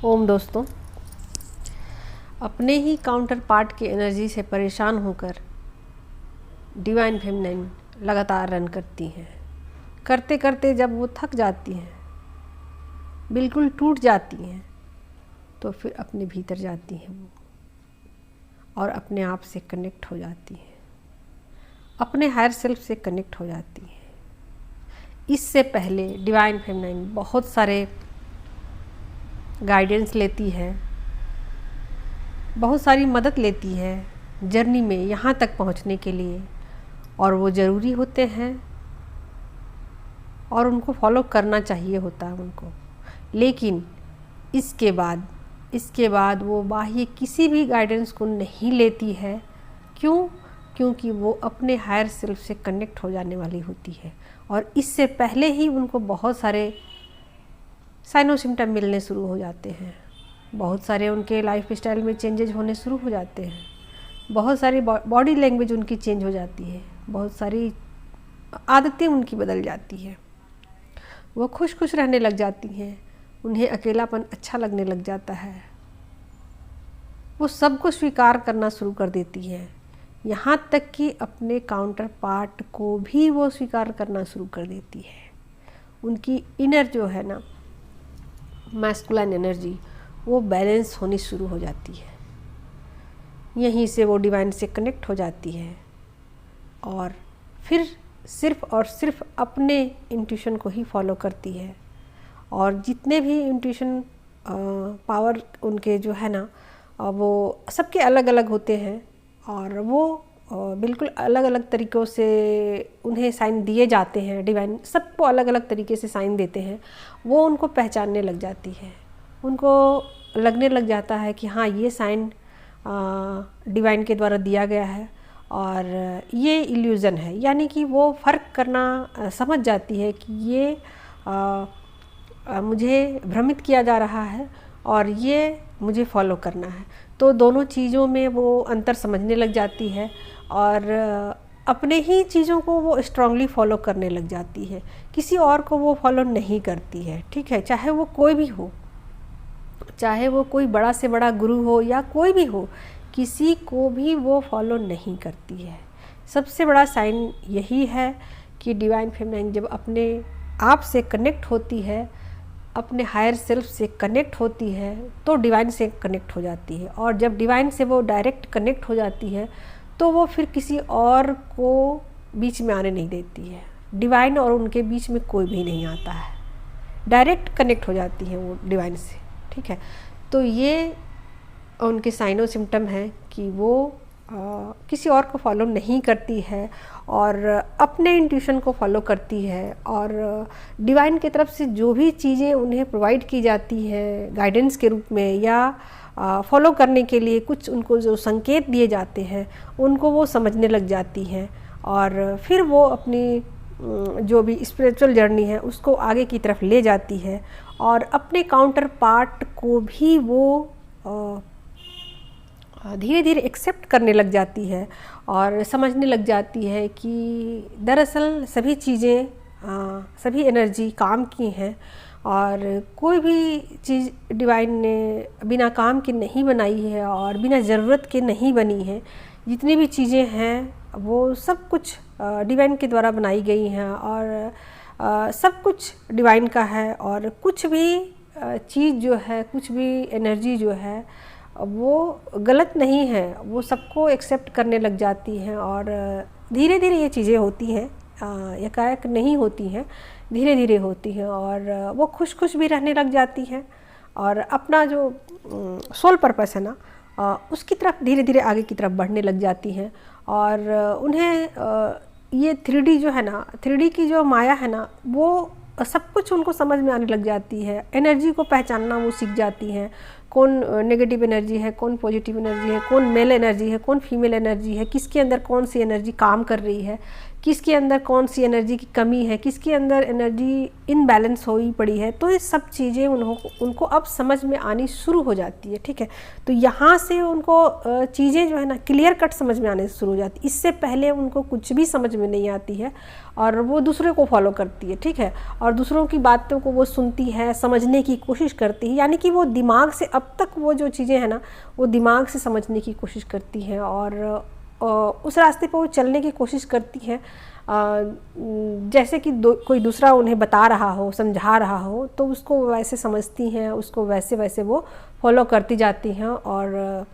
ओम दोस्तों, अपने ही counter part की एनर्जी से परेशान होकर डिवाइन फेमिनाइन लगातार रन करती हैं। करते करते जब वो थक जाती हैं, बिल्कुल टूट जाती हैं, तो फिर अपने भीतर जाती हैं वो और अपने आप से कनेक्ट हो जाती हैं, अपने हायर सेल्फ से कनेक्ट हो जाती हैं। इससे पहले डिवाइन फेमिनाइन बहुत सारे गाइडेंस लेती है, बहुत सारी मदद लेती है जर्नी में यहाँ तक पहुँचने के लिए, और वो ज़रूरी होते हैं और उनको फॉलो करना चाहिए होता है उनको। लेकिन इसके बाद वो बाह्य किसी भी गाइडेंस को नहीं लेती है। क्यों? क्योंकि वो अपने हायर सेल्फ से कनेक्ट हो जाने वाली होती है, और इससे पहले ही उनको बहुत सारे साइनो सिम्टम मिलने शुरू हो जाते हैं, बहुत सारे उनके लाइफ स्टाइल में चेंजेज होने शुरू हो जाते हैं, बहुत सारी बॉडी लैंग्वेज उनकी चेंज हो जाती है, बहुत सारी आदतें उनकी बदल जाती है, वो खुश खुश रहने लग जाती हैं, उन्हें अकेलापन अच्छा लगने लग जाता है, वो सबको स्वीकार करना शुरू कर देती है, यहाँ तक कि अपने काउंटर पार्ट को भी वो स्वीकार करना शुरू कर देती है। उनकी इनर जो है ना मैस्कुलाइन एनर्जी, वो बैलेंस होनी शुरू हो जाती है। यहीं से वो डिवाइन से कनेक्ट हो जाती है और फिर सिर्फ और सिर्फ अपने इंट्यूशन को ही फॉलो करती है। और जितने भी इंट्यूशन पावर उनके जो है ना, वो सबके अलग अलग होते हैं, और वो बिल्कुल अलग अलग तरीक़ों से उन्हें साइन दिए जाते हैं। डिवाइन सबको अलग अलग तरीके से साइन देते हैं। वो उनको पहचानने लग जाती है, उनको लगने लग जाता है कि हाँ, ये साइन डिवाइन के द्वारा दिया गया है और ये इल्यूज़न है। यानी कि वो फ़र्क करना समझ जाती है कि ये मुझे भ्रमित किया जा रहा है और ये मुझे फॉलो करना है। तो दोनों चीज़ों में वो अंतर समझने लग जाती है और अपने ही चीज़ों को वो स्ट्रांगली फॉलो करने लग जाती है, किसी और को वो फॉलो नहीं करती है। ठीक है, चाहे वो कोई भी हो, चाहे वो कोई बड़ा से बड़ा गुरु हो या कोई भी हो, किसी को भी वो फॉलो नहीं करती है। सबसे बड़ा साइन यही है कि डिवाइन फेमिनाइन जब अपने आप से कनेक्ट होती है, अपने हायर सेल्फ से कनेक्ट होती है, तो डिवाइन से कनेक्ट हो जाती है। और जब डिवाइन से वो डायरेक्ट कनेक्ट हो जाती है, तो वो फिर किसी और को बीच में आने नहीं देती है। डिवाइन और उनके बीच में कोई भी नहीं आता है, डायरेक्ट कनेक्ट हो जाती है वो डिवाइन से। ठीक है, तो ये उनके साइनो सिम्टम हैं कि वो किसी और को फॉलो नहीं करती है और अपने इंट्यूशन को फॉलो करती है। और डिवाइन की तरफ से जो भी चीज़ें उन्हें प्रोवाइड की जाती है गाइडेंस के रूप में, या फॉलो करने के लिए कुछ उनको जो संकेत दिए जाते हैं, उनको वो समझने लग जाती हैं, और फिर वो अपनी जो भी स्पिरिचुअल जर्नी है उसको आगे की तरफ ले जाती है, और अपने काउंटर पार्ट को भी वो धीरे धीरे एक्सेप्ट करने लग जाती है और समझने लग जाती है कि दरअसल सभी चीज़ें, सभी एनर्जी काम की हैं, और कोई भी चीज़ डिवाइन ने बिना काम के नहीं बनाई है और बिना ज़रूरत के नहीं बनी है। जितनी भी चीज़ें हैं वो सब कुछ डिवाइन के द्वारा बनाई गई हैं, और सब कुछ डिवाइन का है, और कुछ भी चीज़ जो है, कुछ भी एनर्जी जो है वो गलत नहीं है, वो सबको एक्सेप्ट करने लग जाती हैं। और धीरे धीरे ये चीज़ें होती हैं, एकाएक नहीं होती हैं, धीरे धीरे होती हैं, और वो खुश खुश भी रहने लग जाती हैं, और अपना जो सोल पर्पस है ना, उसकी तरफ धीरे धीरे आगे की तरफ बढ़ने लग जाती हैं। और उन्हें ये 3D जो है ना, 3D की जो माया है ना, वो सब कुछ उनको समझ में आने लग जाती है, एनर्जी को पहचानना वो सीख जाती हैं। कौन नेगेटिव एनर्जी है, कौन पॉजिटिव एनर्जी है, कौन मेल एनर्जी है, कौन फीमेल एनर्जी है, किसके अंदर कौन सी एनर्जी काम कर रही है, किसके अंदर कौन सी एनर्जी की कमी है, किसके अंदर एनर्जी इनबैलेंस हुई पड़ी है। तो ये सब चीज़ें उनको अब समझ में आनी शुरू हो जाती है, ठीक है। तो यहाँ से उनको चीज़ें जो है ना क्लियर कट समझ में आने शुरू हो जाती। इससे पहले उनको कुछ भी समझ में नहीं आती है और वो दूसरे को फॉलो करती है, ठीक है, और दूसरों की बातों को वो सुनती है, समझने की कोशिश करती है। यानी कि वो दिमाग से अब तक वो जो चीज़ें हैं ना वो दिमाग से समझने की कोशिश करती हैं और उस रास्ते पर वो चलने की कोशिश करती हैं जैसे कि कोई दूसरा उन्हें बता रहा हो, समझा रहा हो, तो उसको वैसे समझती हैं, उसको वैसे वैसे वो फॉलो करती जाती हैं। और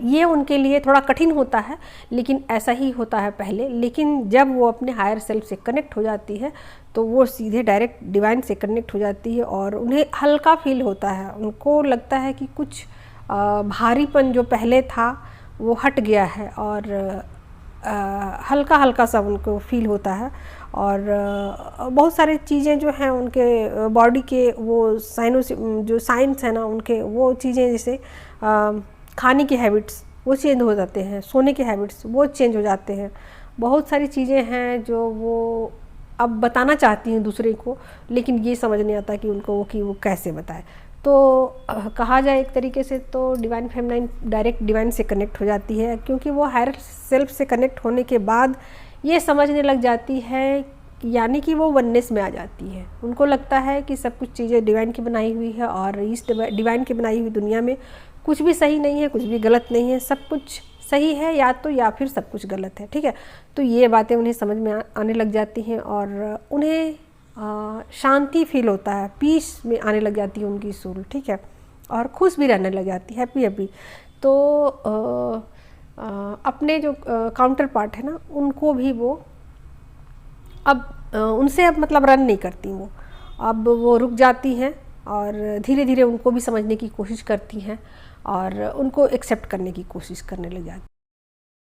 ये उनके लिए थोड़ा कठिन होता है, लेकिन ऐसा ही होता है पहले। लेकिन जब वो अपने हायर सेल्फ से कनेक्ट हो जाती है तो वो सीधे डायरेक्ट डिवाइन से कनेक्ट हो जाती है और उन्हें हल्का फील होता है। उनको लगता है कि कुछ भारीपन जो पहले था वो हट गया है और हल्का हल्का सा उनको फील होता है। और बहुत सारी चीज़ें जो हैं उनके बॉडी के वो जो साइंस है ना उनके, वो चीज़ें जैसे खाने के हैबिट्स वो चेंज हो जाते हैं, सोने के हैबिट्स वो चेंज हो जाते हैं। बहुत सारी चीज़ें हैं जो वो अब बताना चाहती हैं दूसरे को, लेकिन ये समझ नहीं आता कि उनको कि वो कैसे बताए। तो कहा जाए एक तरीके से तो डिवाइन फेमिनाइन डायरेक्ट डिवाइन से कनेक्ट हो जाती है, क्योंकि वो हायर सेल्फ से कनेक्ट होने के बाद ये समझने लग जाती है, यानी कि वो वननेस में आ जाती है। उनको लगता है कि सब कुछ चीज़ें डिवाइन की बनाई हुई है और इस डिवाइन की बनाई हुई दुनिया में कुछ भी सही नहीं है, कुछ भी गलत नहीं है, सब कुछ सही है या फिर सब कुछ गलत है, ठीक है। तो ये बातें उन्हें समझ में आने लग जाती हैं और उन्हें शांति फील होता है, पीस में आने लग जाती है उनकी सोल, ठीक है, और खुश भी रहने लग जाती है, हैप्पी। तो अपने जो काउंटर पार्ट है ना उनको भी वो अब उनसे अब मतलब रन नहीं करती, वो अब वो रुक जाती हैं और धीरे धीरे उनको भी समझने की कोशिश करती हैं और उनको एक्सेप्ट करने की कोशिश करने लग जाती हैं।